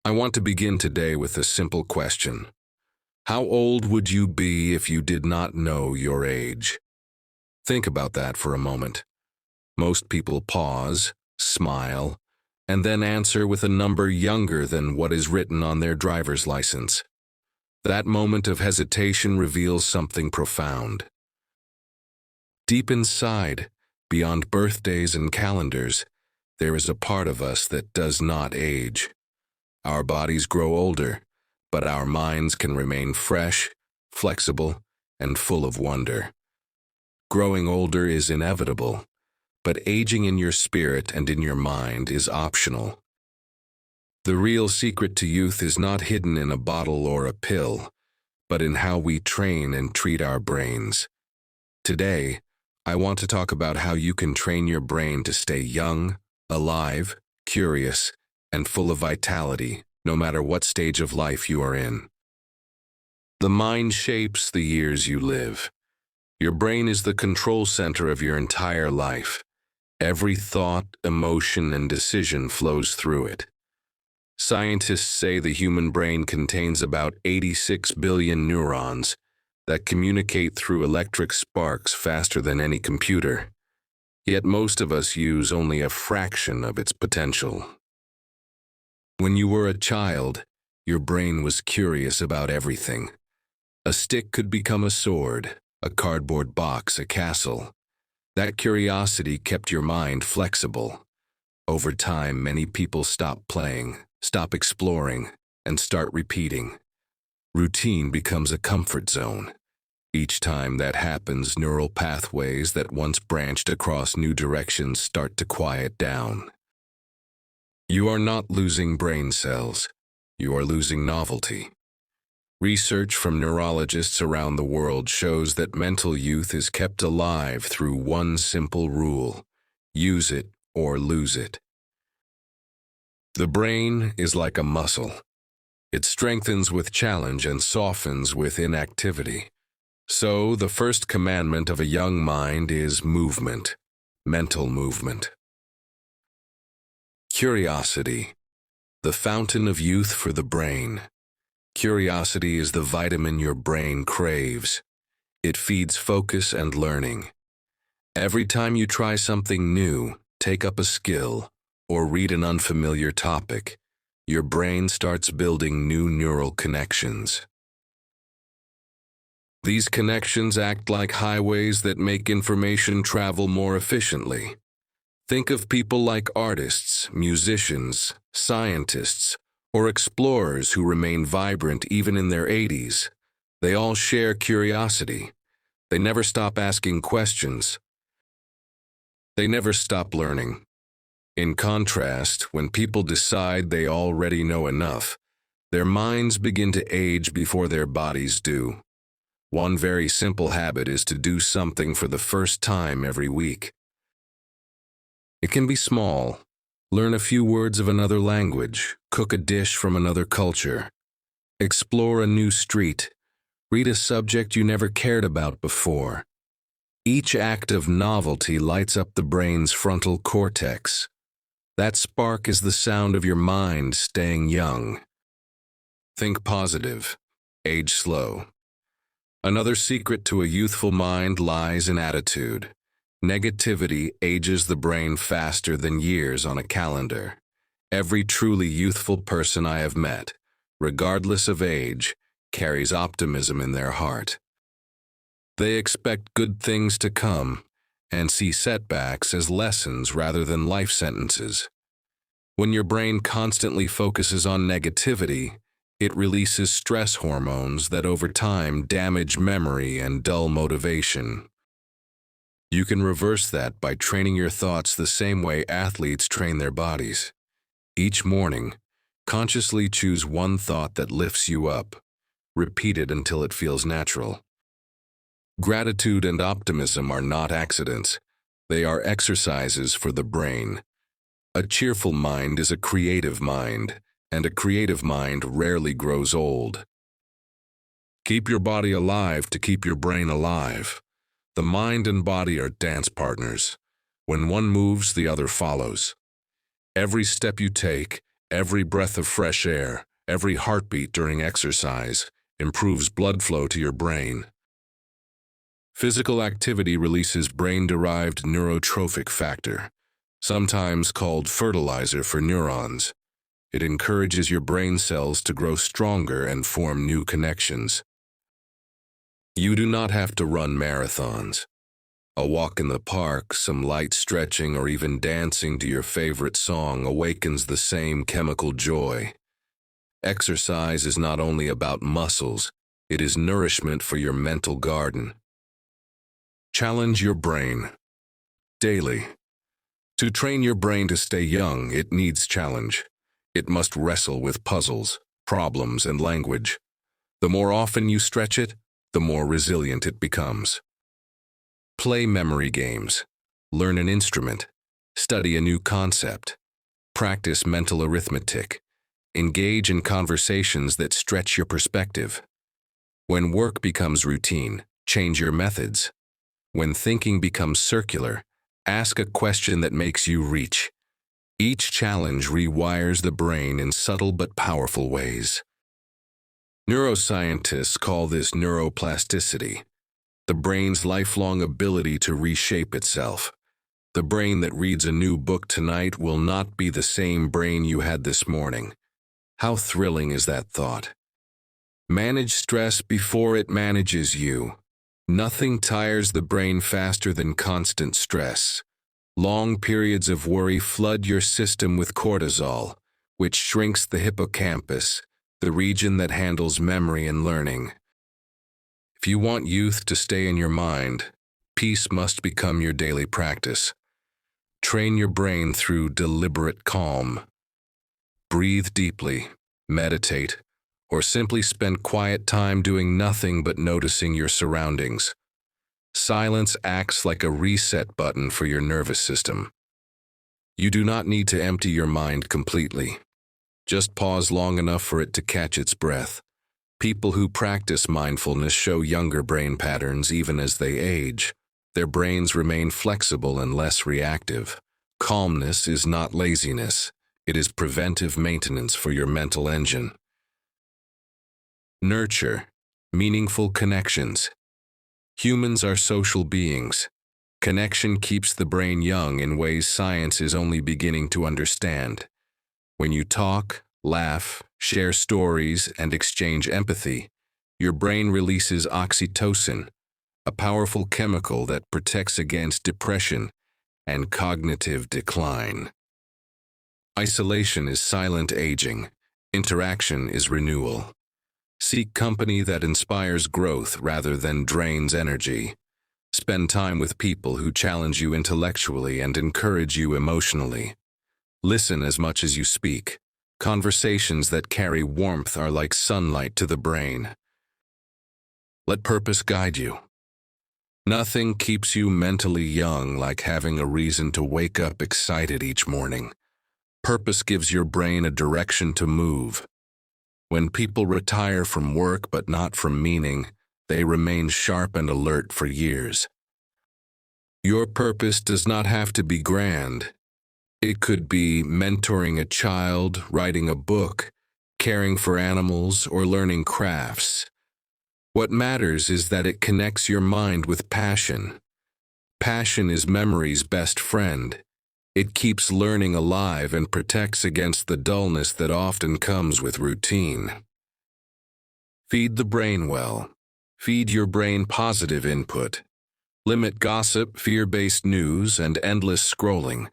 I want to begin today with a simple question. How old would you be if you did not know your age? Think about that for a moment. Most people pause, smile, and then answer with a number younger than what is written on their driver's license. That moment of hesitation reveals something profound. Deep inside, beyond birthdays and calendars, there is a part of us that does not age. Our bodies grow older, but our minds can remain fresh, flexible, and full of wonder. Growing older is inevitable, but aging in your spirit and in your mind is optional. The real secret to youth is not hidden in a bottle or a pill, but in how we train and treat our brains. Today, I want to talk about how you can train your brain to stay young, alive, curious, and full of vitality, no matter what stage of life you are in. The mind shapes the years you live. Your brain is the control center of your entire life. Every thought, emotion, and decision flows through it. Scientists say the human brain contains about 86 billion neurons that communicate through electric sparks faster than any computer. Yet most of us use only a fraction of its potential. When you were a child, your brain was curious about everything. A stick could become a sword, a cardboard box a castle. That curiosity kept your mind flexible. Over time, many people stop playing, stop exploring, and start repeating. Routine becomes a comfort zone. Each time that happens, neural pathways that once branched across new directions start to quiet down. You are not losing brain cells. You are losing novelty. Research from neurologists around the world shows that mental youth is kept alive through one simple rule: use it or lose it. The brain is like a muscle. It strengthens with challenge and softens with inactivity. So, the first commandment of a young mind is movement, mental movement. Curiosity, the fountain of youth for the brain. Curiosity is the vitamin your brain craves. It feeds focus and learning. Every time you try something new, take up a skill, or read an unfamiliar topic, your brain starts building new neural connections. These connections act like highways that make information travel more efficiently. Think of people like artists, musicians, scientists, or explorers who remain vibrant even in their 80s. They all share curiosity. They never stop asking questions. They never stop learning. In contrast, when people decide they already know enough, their minds begin to age before their bodies do. One very simple habit is to do something for the first time every week. It can be small. Learn a few words of another language, cook a dish from another culture, explore a new street, read a subject you never cared about before. Each act of novelty lights up the brain's frontal cortex. That spark is the sound of your mind staying young. Think positive, age slow. Another secret to a youthful mind lies in attitude. Negativity ages the brain faster than years on a calendar. Every truly youthful person I have met, regardless of age, carries optimism in their heart. They expect good things to come and see setbacks as lessons rather than life sentences. When your brain constantly focuses on negativity, it releases stress hormones that over time damage memory and dull motivation. You can reverse that by training your thoughts the same way athletes train their bodies. Each morning, consciously choose one thought that lifts you up. Repeat it until it feels natural. Gratitude and optimism are not accidents. They are exercises for the brain. A cheerful mind is a creative mind, and a creative mind rarely grows old. Keep your body alive to keep your brain alive. The mind and body are dance partners. When one moves, the other follows. Every step you take, Every breath of fresh air, every heartbeat during exercise, improves blood flow to your brain. Physical activity releases brain-derived neurotrophic factor, sometimes called fertilizer for neurons. It encourages your brain cells to grow stronger and form new connections. You do not have to run marathons. A walk in the park, some light stretching, or even dancing to your favorite song awakens the same chemical joy. Exercise is not only about muscles, it is nourishment for your mental garden. Challenge your brain. Daily. To train your brain to stay young, it needs challenge. It must wrestle with puzzles, problems, and language. The more often you stretch it, the more resilient it becomes. Play memory games. Learn an instrument. Study a new concept. Practice mental arithmetic. Engage in conversations that stretch your perspective. When work becomes routine, change your methods. When thinking becomes circular, ask a question that makes you reach. Each challenge rewires the brain in subtle but powerful ways. Neuroscientists call this neuroplasticity, the brain's lifelong ability to reshape itself. The brain that reads a new book tonight will not be the same brain you had this morning. How thrilling is that thought? Manage stress before it manages you. Nothing tires the brain faster than constant stress. Long periods of worry flood your system with cortisol, which shrinks the hippocampus, the region that handles memory and learning. If you want youth to stay in your mind, peace must become your daily practice. Train your brain through deliberate calm. Breathe deeply, meditate, or simply spend quiet time doing nothing but noticing your surroundings. Silence acts like a reset button for your nervous system. You do not need to empty your mind completely. Just pause long enough for it to catch its breath. People who practice mindfulness show younger brain patterns even as they age. Their brains remain flexible and less reactive. Calmness is not laziness. It is preventive maintenance for your mental engine. Nurture meaningful connections. Humans are social beings. Connection keeps the brain young in ways science is only beginning to understand. When you talk, laugh, share stories, and exchange empathy, your brain releases oxytocin, a powerful chemical that protects against depression and cognitive decline. Isolation is silent aging. Interaction is renewal. Seek company that inspires growth rather than drains energy. Spend time with people who challenge you intellectually and encourage you emotionally. Listen as much as you speak. Conversations that carry warmth are like sunlight to the brain. Let purpose guide you. Nothing keeps you mentally young like having a reason to wake up excited each morning. Purpose gives your brain a direction to move. When people retire from work but not from meaning, they remain sharp and alert for years. Your purpose does not have to be grand. It could be mentoring a child, writing a book, caring for animals, or learning crafts. What matters is that it connects your mind with passion. Passion is memory's best friend. It keeps learning alive and protects against the dullness that often comes with routine. Feed the brain well. Feed your brain positive input. Limit gossip, fear-based news, and endless scrolling.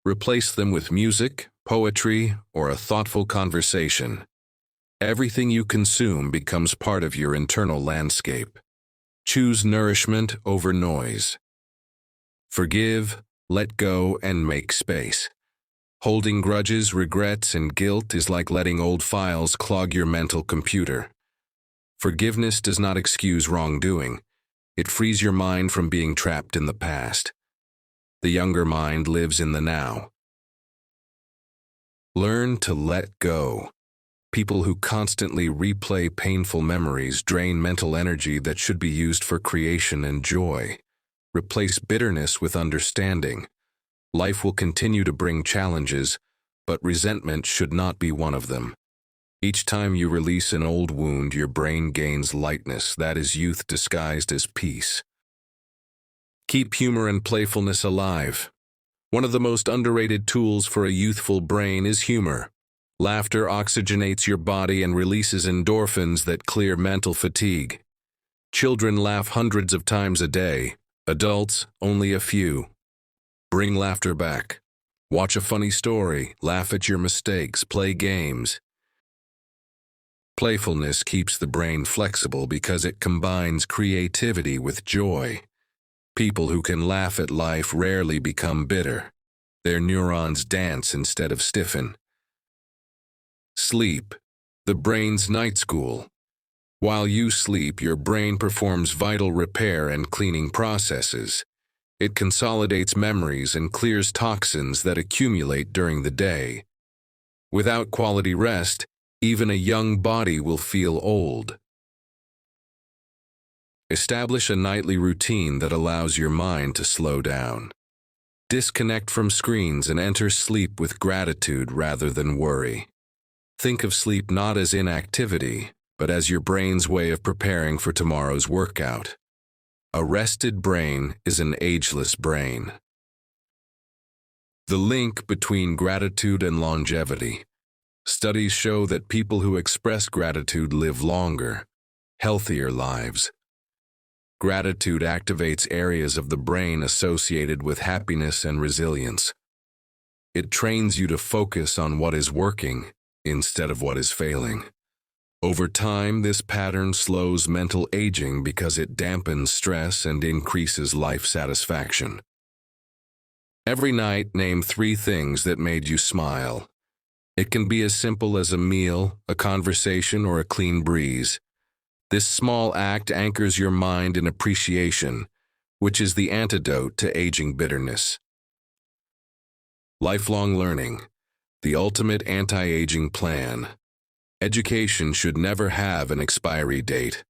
Replace them with music, poetry, or a thoughtful conversation. Everything you consume becomes part of your internal landscape. Choose nourishment over noise. Forgive, let go, and make space. Holding grudges, regrets, and guilt is like letting old files clog your mental computer. Forgiveness does not excuse wrongdoing. It frees your mind from being trapped in the past. The younger mind lives in the now. Learn to let go. People who constantly replay painful memories drain mental energy that should be used for creation and joy. Replace bitterness with understanding. Life will continue to bring challenges, but resentment should not be one of them. Each time you release an old wound, your brain gains lightness. That is youth disguised as peace. Keep humor and playfulness alive. One of the most underrated tools for a youthful brain is humor. Laughter oxygenates your body and releases endorphins that clear mental fatigue. Children laugh hundreds of times a day, adults only a few. Bring laughter back. Watch a funny story, laugh at your mistakes, play games. Playfulness keeps the brain flexible because it combines creativity with joy. People who can laugh at life rarely become bitter. Their neurons dance instead of stiffen. Sleep, the brain's night school. While you sleep, your brain performs vital repair and cleaning processes. It consolidates memories and clears toxins that accumulate during the day. Without quality rest, even a young body will feel old. Establish a nightly routine that allows your mind to slow down. Disconnect from screens and enter sleep with gratitude rather than worry. Think of sleep not as inactivity, but as your brain's way of preparing for tomorrow's workout. A rested brain is an ageless brain. The link between gratitude and longevity. Studies show that people who express gratitude live longer, healthier lives. Gratitude activates areas of the brain associated with happiness and resilience. It trains you to focus on what is working instead of what is failing. Over time, this pattern slows mental aging because it dampens stress and increases life satisfaction. Every night, name 3 things that made you smile. It can be as simple as a meal, a conversation, or a clean breeze. This small act anchors your mind in appreciation, which is the antidote to aging bitterness. Lifelong learning, the ultimate anti-aging plan. Education should never have an expiry date.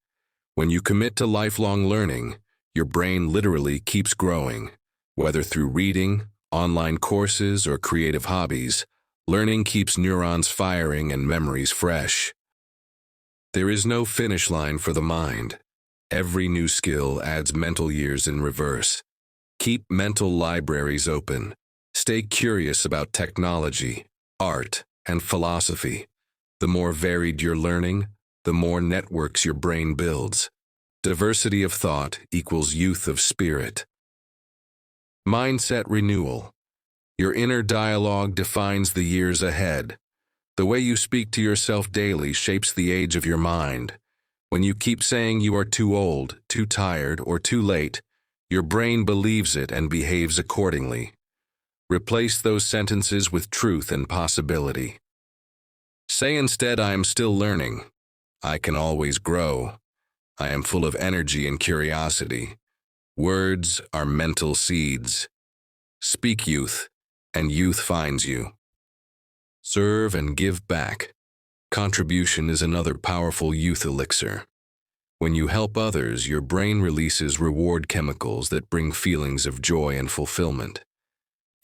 When you commit to lifelong learning, your brain literally keeps growing. Whether through reading, online courses, or creative hobbies, learning keeps neurons firing and memories fresh. There is no finish line for the mind. Every new skill adds mental years in reverse. Keep mental libraries open. Stay curious about technology, art, and philosophy. The more varied your learning, the more networks your brain builds. Diversity of thought equals youth of spirit. Mindset renewal. Your inner dialogue defines the years ahead. The way you speak to yourself daily shapes the age of your mind. When you keep saying you are too old, too tired, or too late, your brain believes it and behaves accordingly. Replace those sentences with truth and possibility. Say instead, I am still learning. I can always grow. I am full of energy and curiosity. Words are mental seeds. Speak youth, and youth finds you. Serve and give back. Contribution is another powerful youth elixir. When you help others, your brain releases reward chemicals that bring feelings of joy and fulfillment.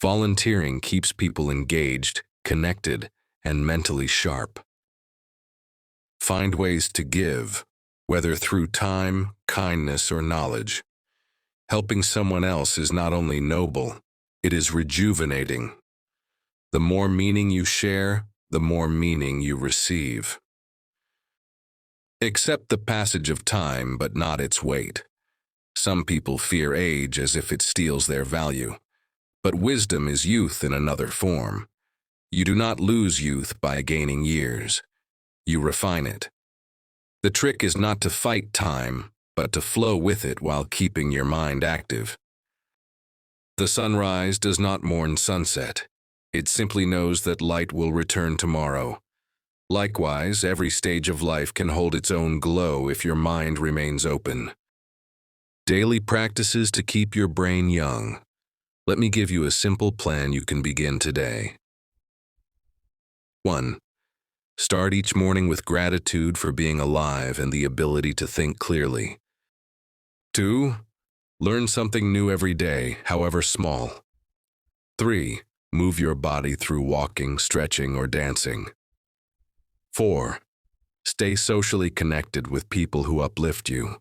Volunteering keeps people engaged, connected, and mentally sharp. Find ways to give, whether through time, kindness, or knowledge. Helping someone else is not only noble, it is rejuvenating. The more meaning you share, the more meaning you receive. Accept the passage of time, but not its weight. Some people fear age as if it steals their value. But wisdom is youth in another form. You do not lose youth by gaining years. You refine it. The trick is not to fight time, but to flow with it while keeping your mind active. The sunrise does not mourn sunset. It simply knows that light will return tomorrow. Likewise, every stage of life can hold its own glow if your mind remains open. Daily practices to keep your brain young. Let me give you a simple plan you can begin today. 1. Start each morning with gratitude for being alive and the ability to think clearly. 2. Learn something new every day, however small. 3. Move your body through walking, stretching, or dancing. 4. Stay socially connected with people who uplift you.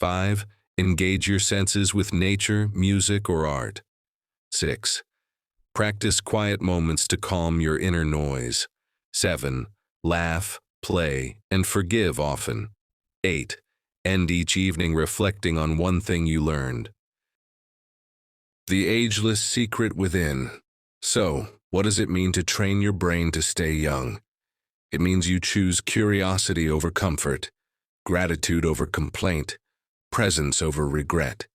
5. Engage your senses with nature, music, or art. 6. Practice quiet moments to calm your inner noise. 7. Laugh, play, and forgive often. 8. End each evening reflecting on one thing you learned. The ageless secret within. So, what does it mean to train your brain to stay young? It means you choose curiosity over comfort, gratitude over complaint, presence over regret.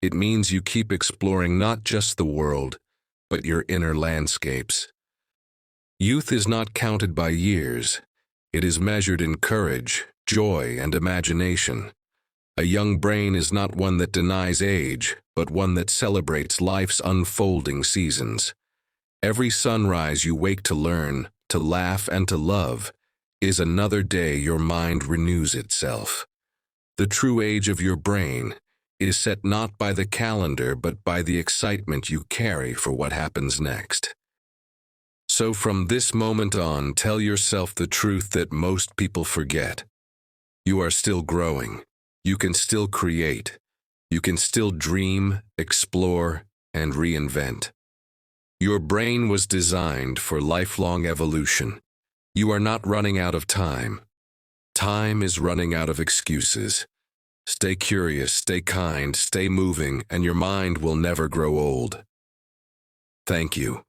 It means you keep exploring not just the world, but your inner landscapes. Youth is not counted by years. It is measured in courage, joy, and imagination. A young brain is not one that denies age, but one that celebrates life's unfolding seasons. Every sunrise you wake to learn, to laugh, and to love is another day your mind renews itself. The true age of your brain is set not by the calendar but by the excitement you carry for what happens next. So from this moment on, tell yourself the truth that most people forget. You are still growing. You can still create. You can still dream, explore, and reinvent. Your brain was designed for lifelong evolution. You are not running out of time. Time is running out of excuses. Stay curious, stay kind, stay moving, and your mind will never grow old. Thank you.